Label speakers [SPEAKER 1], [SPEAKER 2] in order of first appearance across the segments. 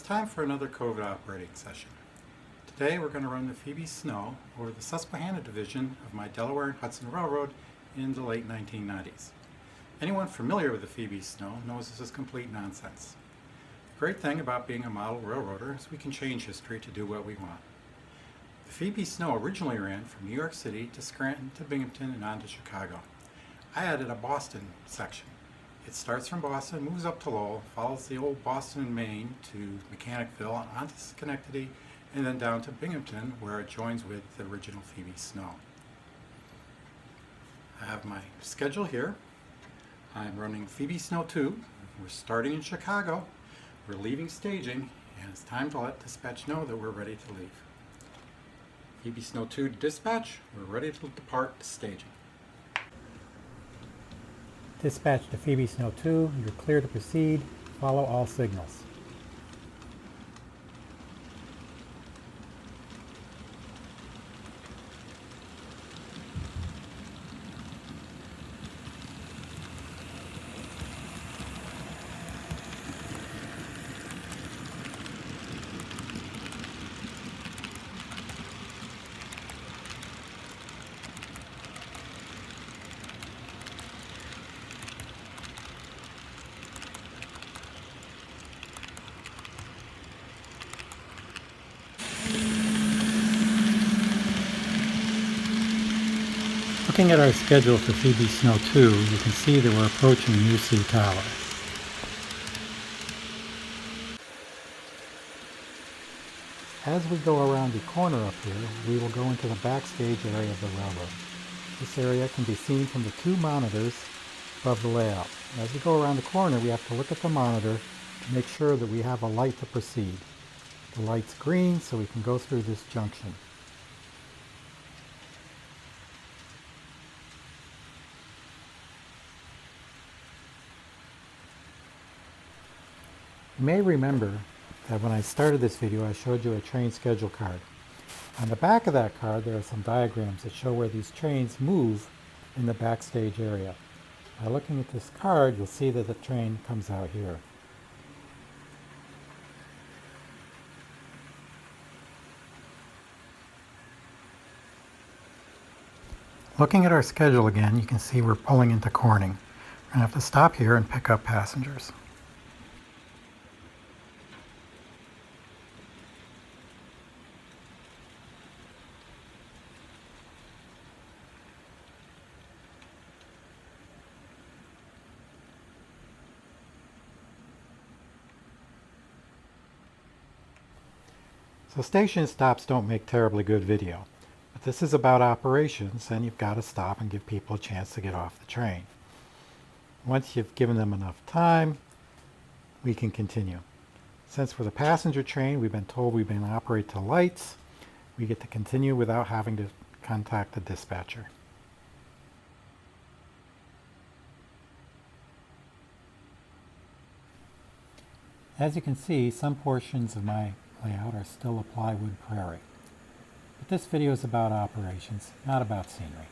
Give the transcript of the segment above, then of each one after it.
[SPEAKER 1] time for another COVID operating session. Today we're going to run the Phoebe Snow over the Susquehanna division of my Delaware and Hudson Railroad in the late 1990s. Anyone familiar with the Phoebe Snow knows this is complete nonsense. The great thing about being a model railroader is we can change history to do what we want. The Phoebe Snow originally ran from New York City to Scranton to Binghamton and on to Chicago. I added a Boston section. It starts from Boston, moves up to Lowell, follows the old Boston and Maine to Mechanicville and onto Schenectady, and then down to Binghamton where it joins with the original Phoebe Snow. I have my schedule here. I'm running Phoebe Snow 2. We're starting in Chicago. We're leaving staging, and it's time to let dispatch know that we're ready to leave. Phoebe Snow 2 to dispatch. We're ready to depart to staging.
[SPEAKER 2] Dispatch to Phoebe Snow 2, you're clear to proceed. Follow all signals. Looking at our schedule for Phoebe Snow 2, you can see that we're approaching UC Tower. As we go around the corner up here, we will go into the backstage area of the railroad. This area can be seen from the two monitors above the layout. As we go around the corner, we have to look at the monitor to make sure that we have a light to proceed. The light's green, so we can go through this junction. You may remember that when I started this video I showed you a train schedule card. On the back of that card there are some diagrams that show where these trains move in the backstage area. By looking at this card you'll see that the train comes out here. Looking at our schedule again, you can see we're pulling into Corning. We're going to have to stop here and pick up passengers. So station stops don't make terribly good video, but this is about operations and you've got to stop and give people a chance to get off the train. Once you've given them enough time, we can continue. Since for the passenger train we've been told we've been operate to lights, we get to continue without having to contact the dispatcher. As you can see, some portions of my layout are still a plywood prairie. But this video is about operations, not about scenery.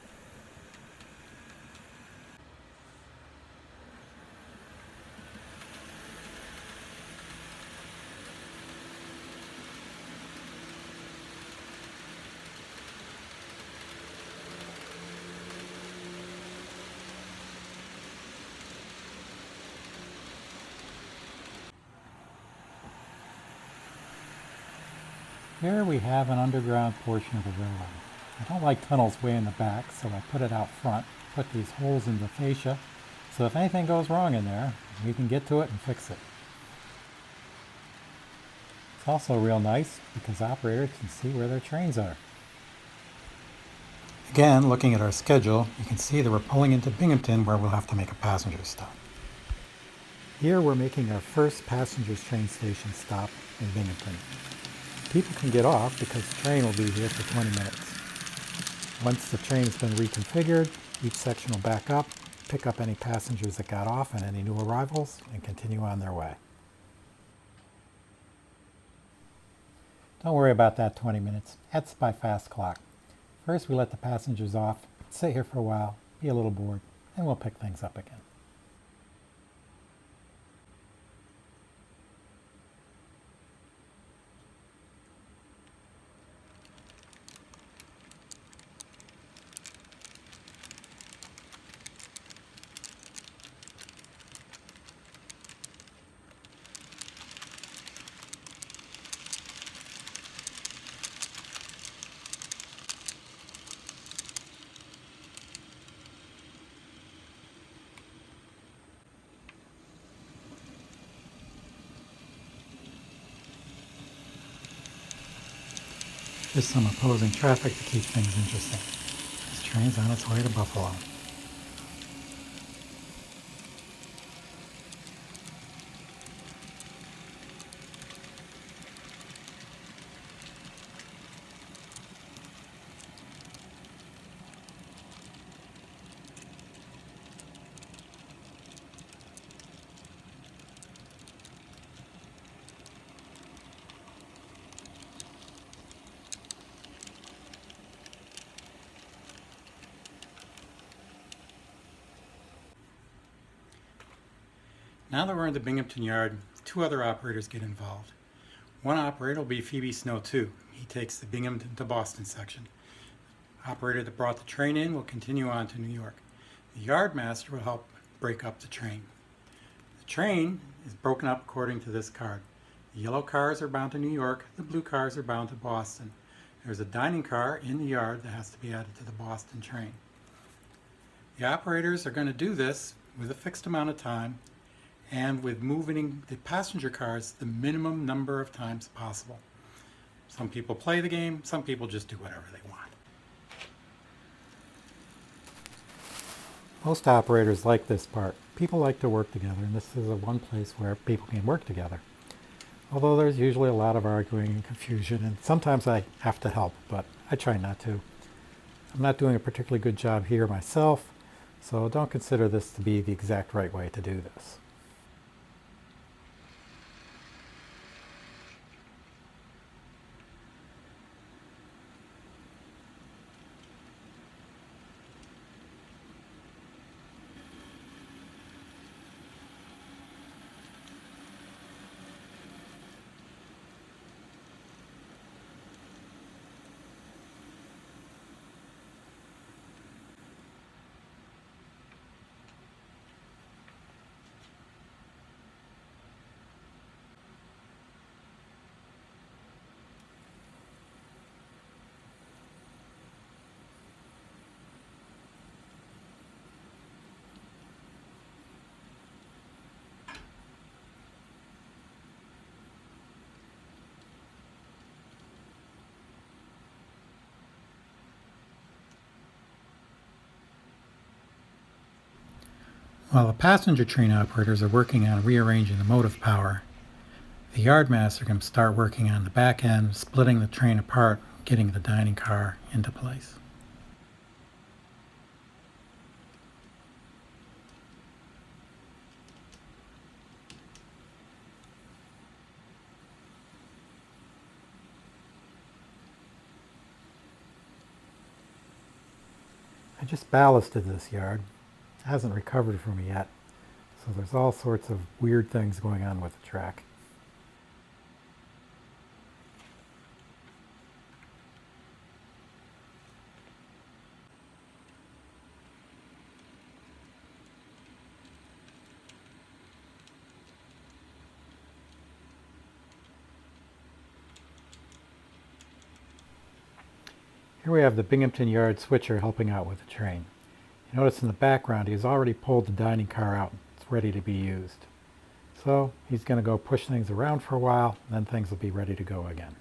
[SPEAKER 2] Here we have an underground portion of the railroad. I don't like tunnels way in the back, so I put it out front, put these holes in the fascia, so if anything goes wrong in there, we can get to it and fix it. It's also real nice because operators can see where their trains are. Again, looking at our schedule, you can see that we're pulling into Binghamton where we'll have to make a passenger stop. Here we're making our first passenger train station stop in Binghamton. People can get off because the train will be here for 20 minutes. Once the train's been reconfigured, each section will back up, pick up any passengers that got off and any new arrivals, and continue on their way. Don't worry about that 20 minutes. That's by fast clock. First we let the passengers off, sit here for a while, be a little bored, and we'll pick things up again. There's some opposing traffic to keep things interesting. This train's on its way to Buffalo.
[SPEAKER 1] Now that we're in the Binghamton yard, 2 other operators get involved. One operator will be Phoebe Snow 2. He takes the Binghamton to Boston section. The operator that brought the train in will continue on to New York. The yard master will help break up the train. The train is broken up according to this card. The yellow cars are bound to New York, the blue cars are bound to Boston. There's a dining car in the yard that has to be added to the Boston train. The operators are going to do this with a fixed amount of time and with moving the passenger cars the minimum number of times possible. Some people play the game, some people just do whatever they want.
[SPEAKER 2] Most operators like this part. People like to work together, and this is one place where people can work together. Although there's usually a lot of arguing and confusion, and sometimes I have to help, but I try not to. I'm not doing a particularly good job here myself, so don't consider this to be the exact right way to do this. While the passenger train operators are working on rearranging the motive power, the yardmaster can start working on the back end, splitting the train apart, getting the dining car into place. I just ballasted this yard. It hasn't recovered for me yet, so there's all sorts of weird things going on with the track. Here we have the Binghamton Yard switcher helping out with the train. You notice in the background he's already pulled the dining car out. It's ready to be used. So he's going to go push things around for a while, and then things will be ready to go again.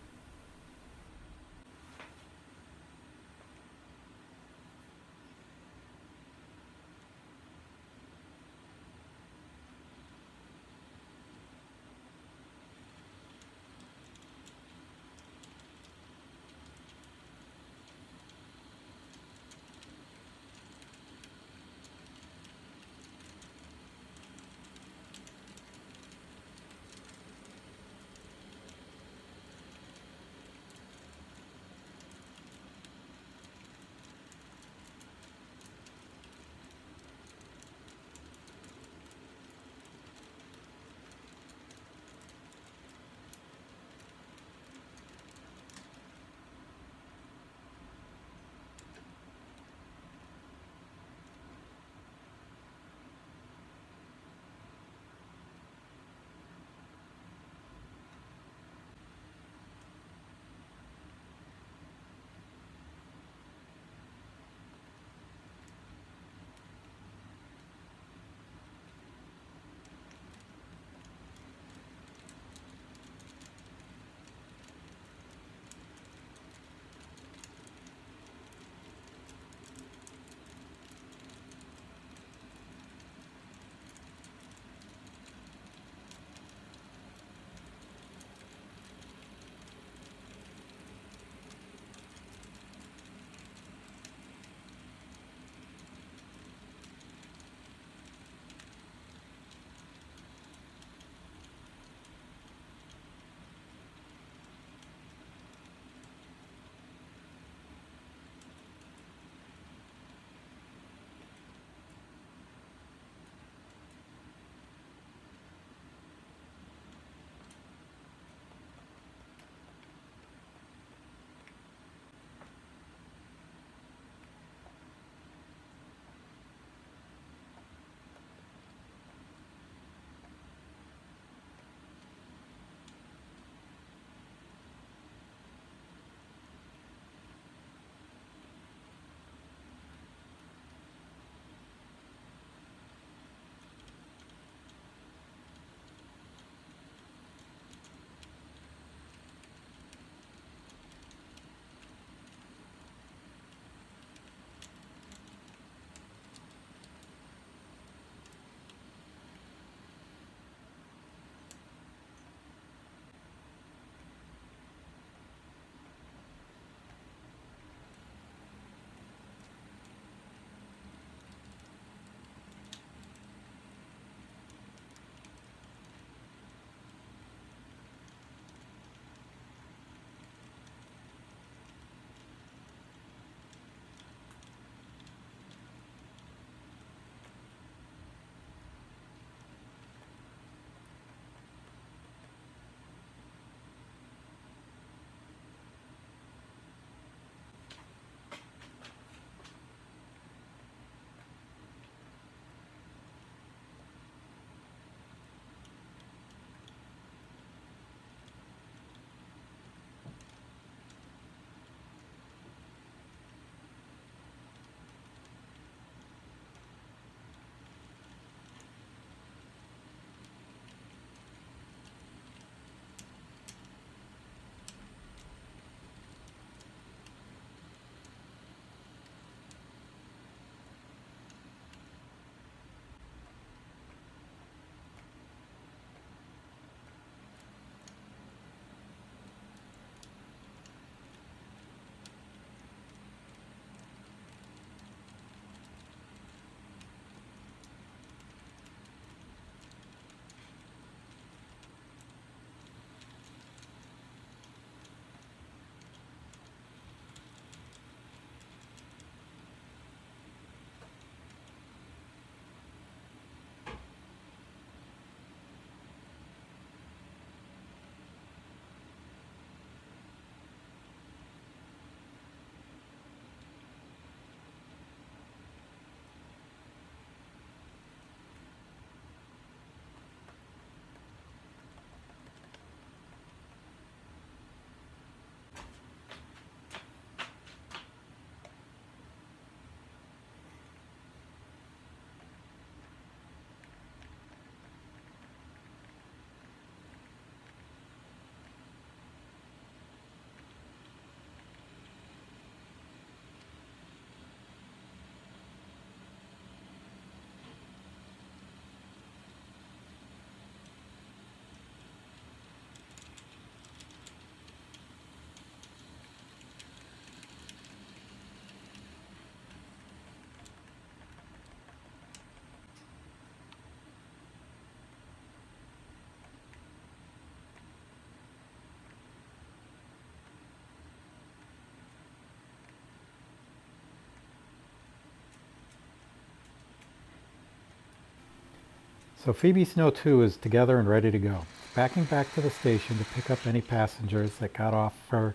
[SPEAKER 2] So Phoebe Snow 2 is together and ready to go. Backing back to the station to pick up any passengers that got off for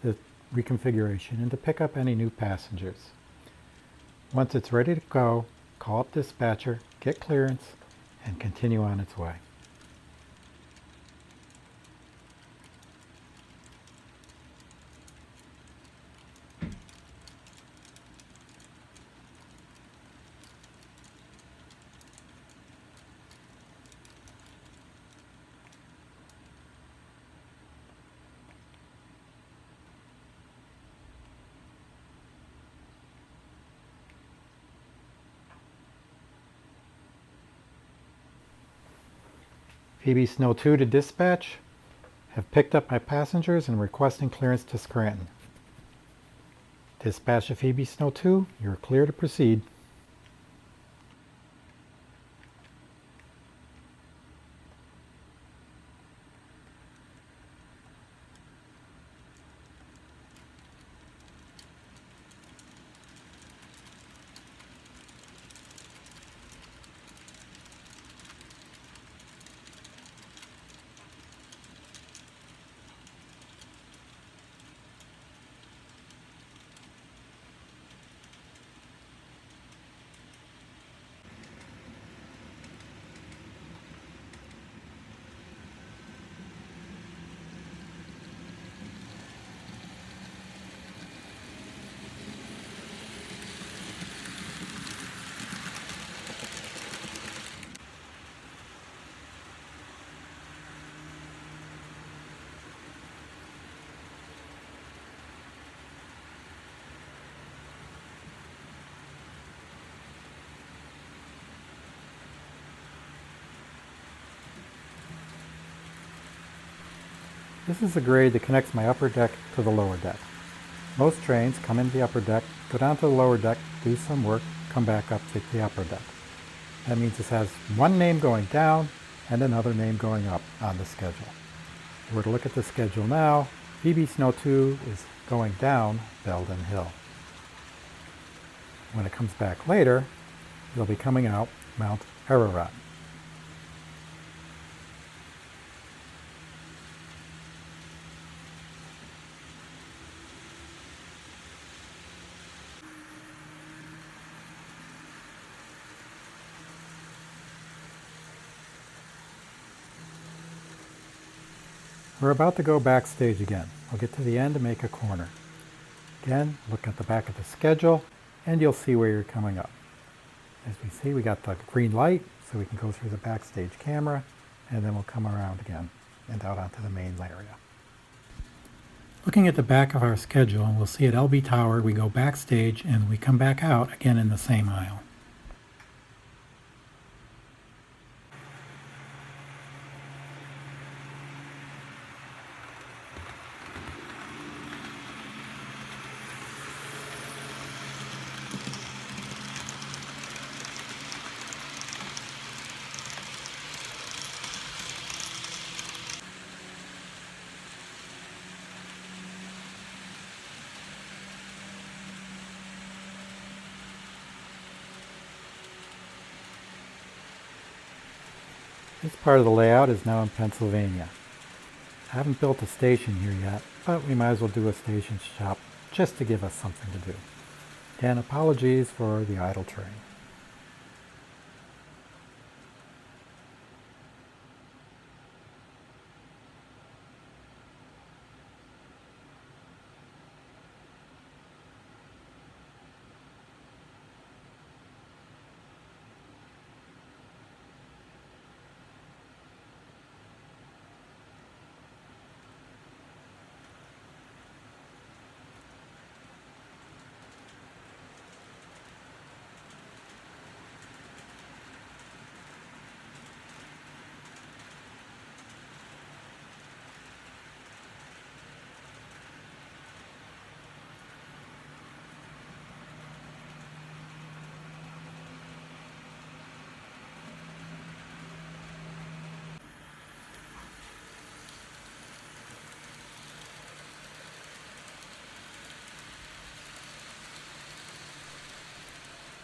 [SPEAKER 2] the reconfiguration and to pick up any new passengers. Once it's ready to go, call up dispatcher, get clearance, and continue on its way. Phoebe Snow 2 to dispatch. Have picked up my passengers and requesting clearance to Scranton. Dispatch to Phoebe Snow 2, you're clear to proceed. This is the grade that connects my upper deck to the lower deck. Most trains come into the upper deck, go down to the lower deck, do some work, come back up to the upper deck. That means this has one name going down and another name going up on the schedule. If we were to look at the schedule now, Phoebe Snow 2 is going down Belden Hill. When it comes back later, it'll be coming out Mount Ararat. We're about to go backstage again. We'll get to the end and make a corner. Again, look at the back of the schedule and you'll see where you're coming up. As we see, we got the green light, so we can go through the backstage camera, and then we'll come around again and out onto the main area. Looking at the back of our schedule, we'll see at LB Tower we go backstage and we come back out again in the same aisle. This part of the layout is now in Pennsylvania. I haven't built a station here yet, but we might as well do a station shop just to give us something to do. And apologies for the idle train.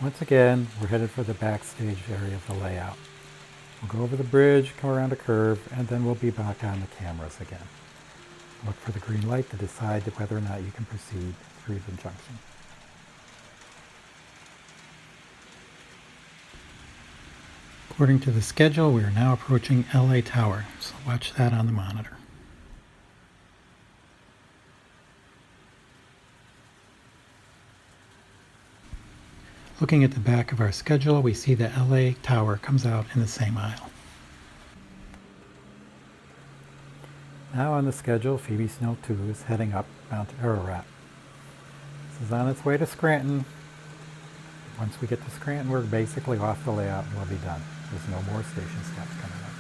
[SPEAKER 2] Once again, we're headed for the backstage area of the layout. We'll go over the bridge, come around a curve, and then we'll be back on the cameras again. Look for the green light to decide whether or not you can proceed through the junction. According to the schedule, we are now approaching LA Tower, so watch that on the monitor. Looking at the back of our schedule, we see that LA Tower comes out in the same aisle. Now on the schedule, Phoebe Snow 2 is heading up Mount Ararat. This is on its way to Scranton. Once we get to Scranton, we're basically off the layout and we'll be done. There's no more station stops coming up.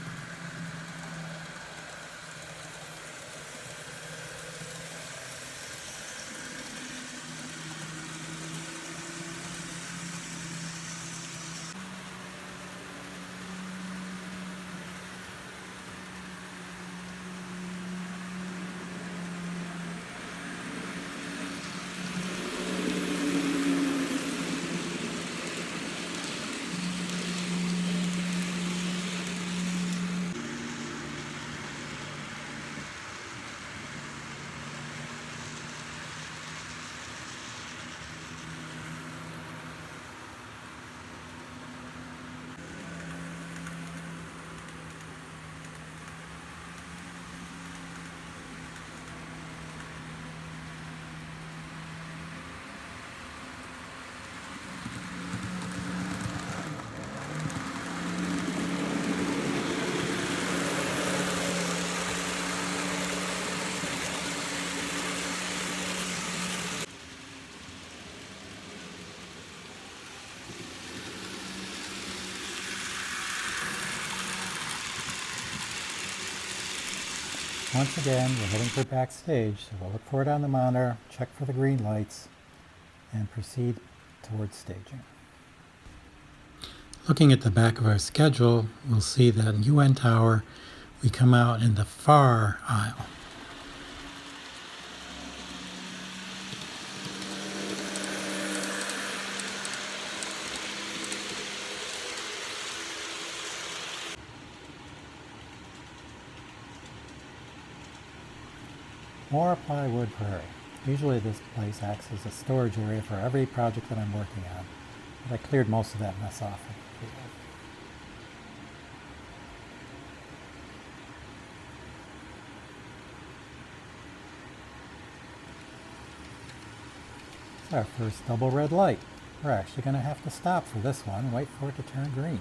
[SPEAKER 2] Once again, we're heading for backstage, so we'll look for it on the monitor, check for the green lights, and proceed towards staging. Looking at the back of our schedule, we'll see that in UN Tower, we come out in the far aisle. More Plywood Prairie. Usually this place acts as a storage area for every project that I'm working on, but I cleared most of that mess off. It's our first double red light. We're actually going to have to stop for this one and wait for it to turn green.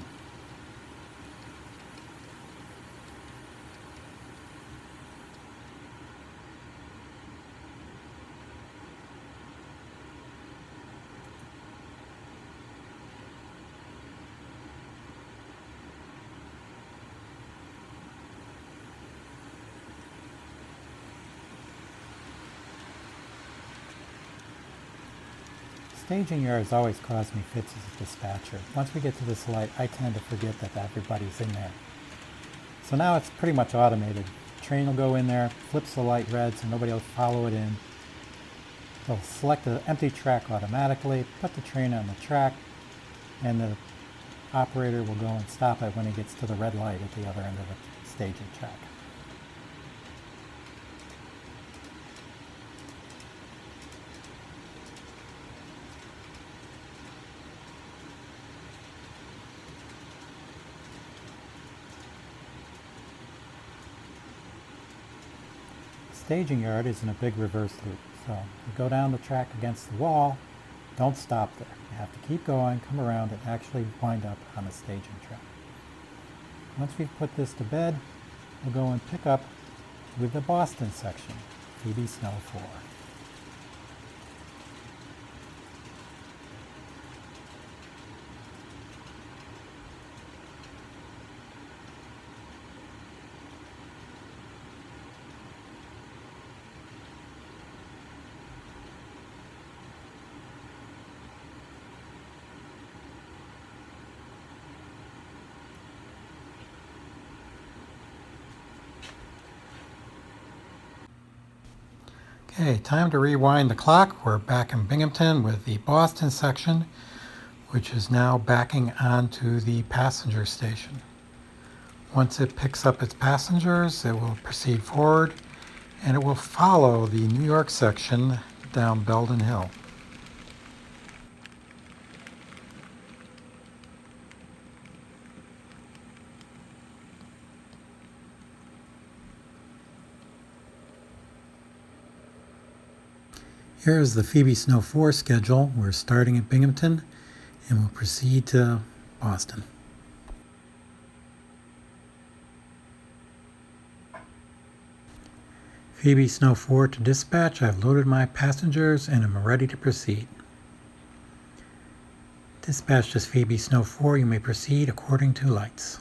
[SPEAKER 2] Staging yards always cause me fits as a dispatcher. Once we get to this light, I tend to forget that everybody's in there. So now it's pretty much automated. The train will go in there, flips the light red so nobody will follow it in. They'll select the empty track automatically, put the train on the track, and the operator will go and stop it when he gets to the red light at the other end of the staging track. Staging yard is in a big reverse loop, so you go down the track against the wall, don't stop there. You have to keep going, come around, and actually wind up on a staging track. Once we've put this to bed, we'll go and pick up with the Boston section, Phoebe Snow 4. Okay, time to rewind the clock. We're back in Binghamton with the Boston section, which is now backing onto the passenger station. Once it picks up its passengers, it will proceed forward and it will follow the New York section down Belden Hill. Here is the Phoebe Snow 4 schedule. We're starting at Binghamton and we'll proceed to Boston. Phoebe Snow 4 to dispatch. I've loaded my passengers and I'm ready to proceed. Dispatch is Phoebe Snow 4. You may proceed according to lights.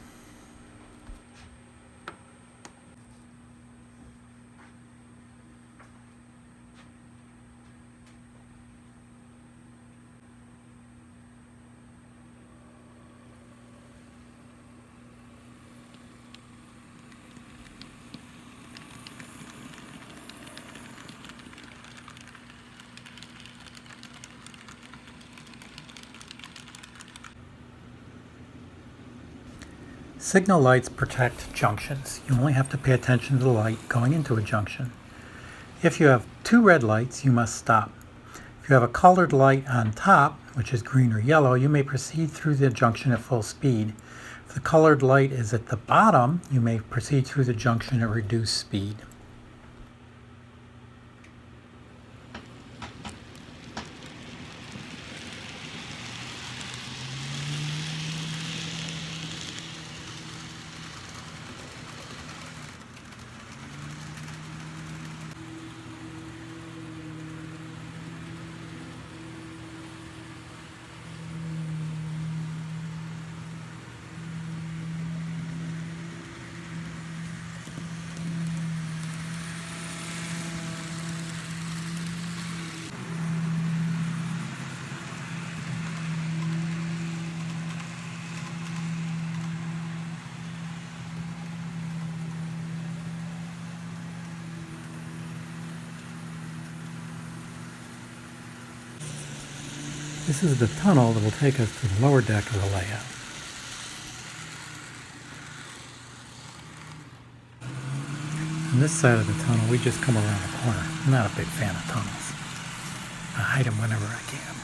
[SPEAKER 2] Signal lights protect junctions. You only have to pay attention to the light going into a junction. If you have two red lights, you must stop. If you have a colored light on top, which is green or yellow, you may proceed through the junction at full speed. If the colored light is at the bottom, you may proceed through the junction at reduced speed. This is the tunnel that will take us to the lower deck of the layout. On this side of the tunnel, we just come around the corner. I'm not a big fan of tunnels. I hide them whenever I can.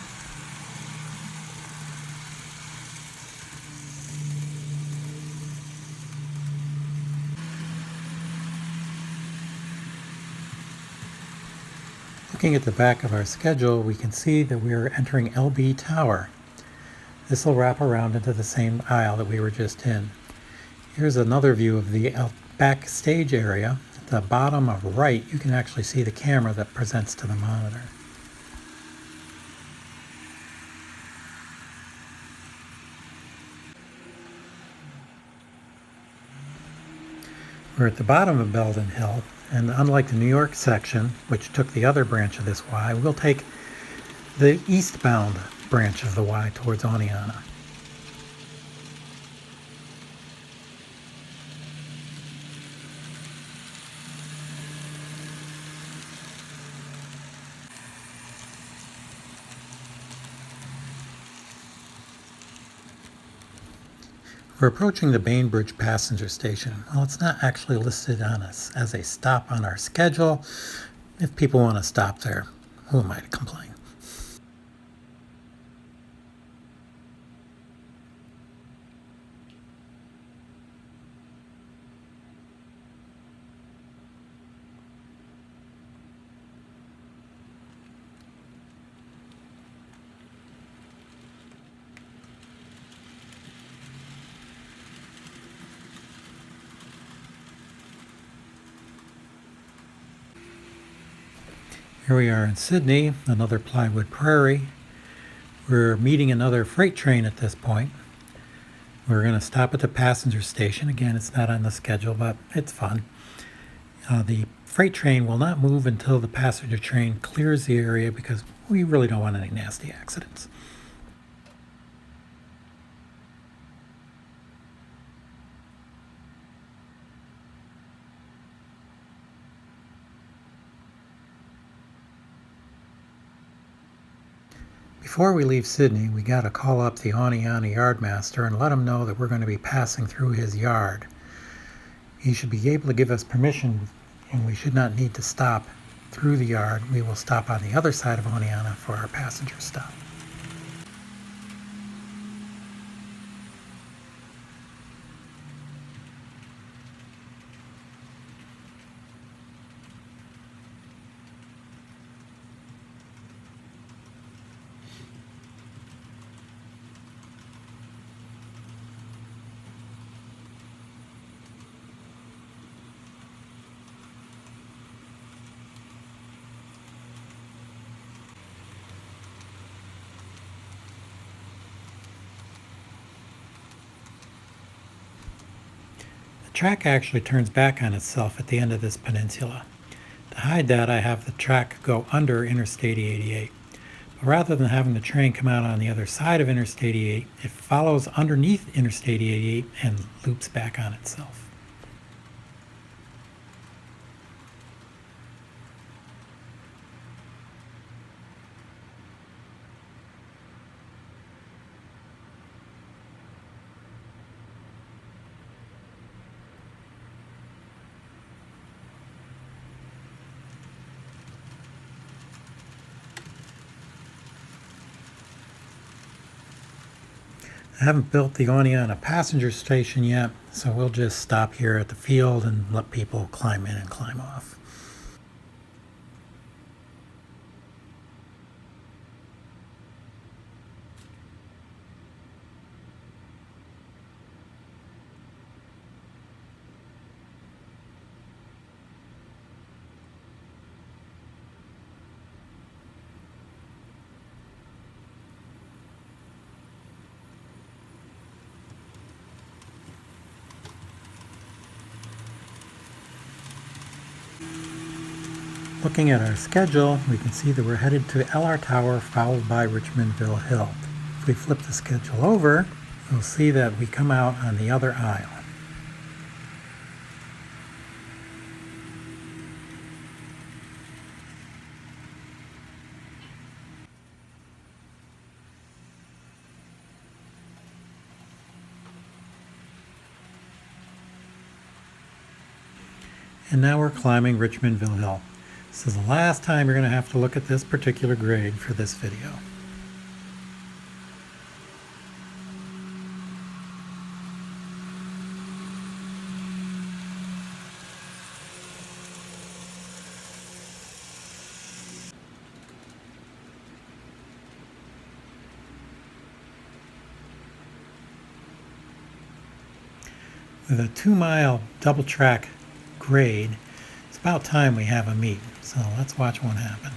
[SPEAKER 2] Looking at the back of our schedule, we can see that we are entering LB Tower. This will wrap around into the same aisle that we were just in. Here's another view of the backstage area. At the bottom of right, you can actually see the camera that presents to the monitor. We're at the bottom of Belden Hill, and unlike the New York section, which took the other branch of this Y, we'll take the eastbound branch of the Y towards Oneonta. We're approaching the Bainbridge passenger station. Well, it's not actually listed on us as a stop on our schedule. If people want to stop there, who am I to complain? Here we are in Sydney, another plywood prairie. We're meeting another freight train at this point. We're going to stop at the passenger station. Again, it's not on the schedule, but it's fun. The freight train will not move until the passenger train clears the area because we really don't want any nasty accidents. Before we leave Sydney, we got to call up the Oneonta yardmaster and let him know that we're going to be passing through his yard. He should be able to give us permission, and we should not need to stop through the yard. We will stop on the other side of Oneonta for our passenger stop. The track actually turns back on itself at the end of this peninsula. To hide that, I have the track go under Interstate 88. But rather than having the train come out on the other side of Interstate 88, it follows underneath Interstate 88 and loops back on itself. I haven't built the Oneonta passenger station yet, so we'll just stop here at the field and let people climb in and climb off. Looking at our schedule, we can see that we're headed to LR Tower followed by Richmondville Hill. If we flip the schedule over, we'll see that we come out on the other aisle. And now we're climbing Richmondville Hill. This is the last time you're going to have to look at this particular grade for this video. With a 2-mile double track grade, it's about time we have a meet. So let's watch one happen.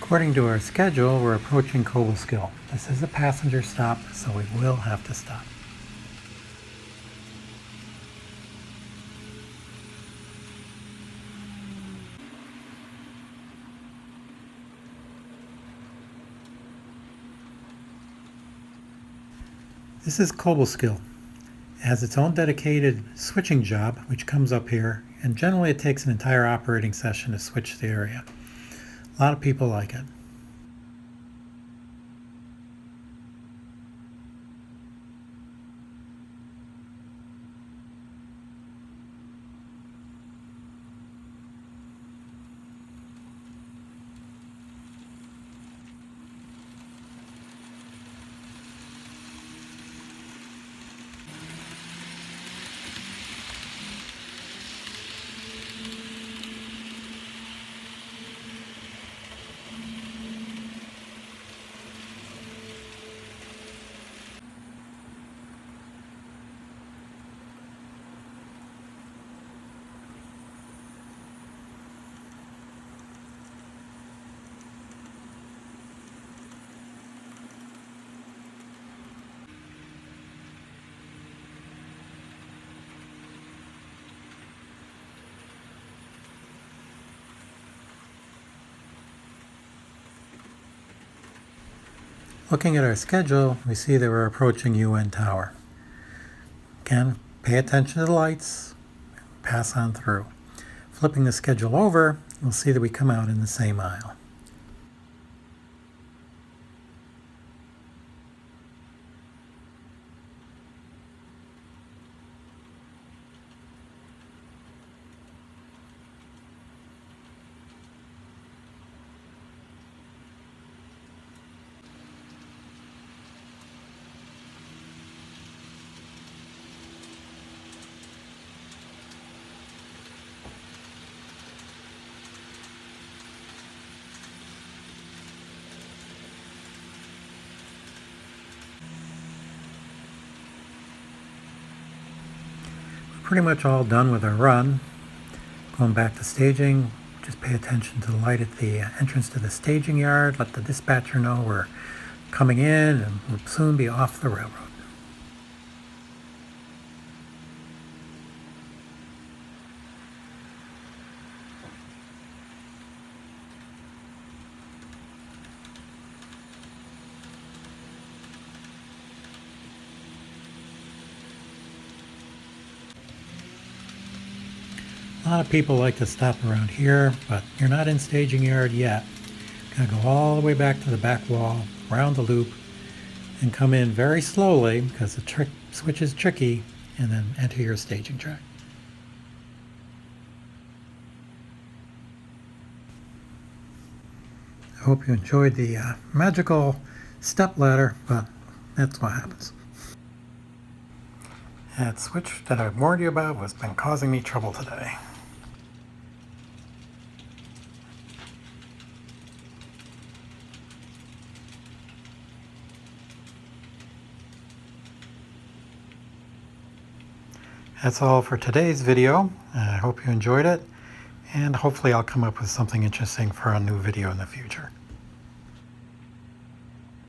[SPEAKER 2] According to our schedule, we're approaching Cobleskill. This is a passenger stop, so we will have to stop. This is Cobleskill. It has its own dedicated switching job, which comes up here, and generally it takes an entire operating session to switch the area. A lot of people like it. Looking at our schedule, we see that we're approaching UN Tower. Again, pay attention to the lights, pass on through. Flipping the schedule over, you'll see that we come out in the same aisle. Pretty much all done with our run. Going back to staging, just pay attention to the light at the entrance to the staging yard. Let the dispatcher know we're coming in and we'll soon be off the railroad. A lot of people like to stop around here, but you're not in staging yard yet. Gotta go all the way back to the back wall, around the loop, and come in very slowly because the switch is tricky, and then enter your staging track. I hope you enjoyed the magical step ladder, but that's what happens. That switch that I warned you about has been causing me trouble today. That's all for today's video. I hope you enjoyed it, and hopefully I'll come up with something interesting for a new video in the future.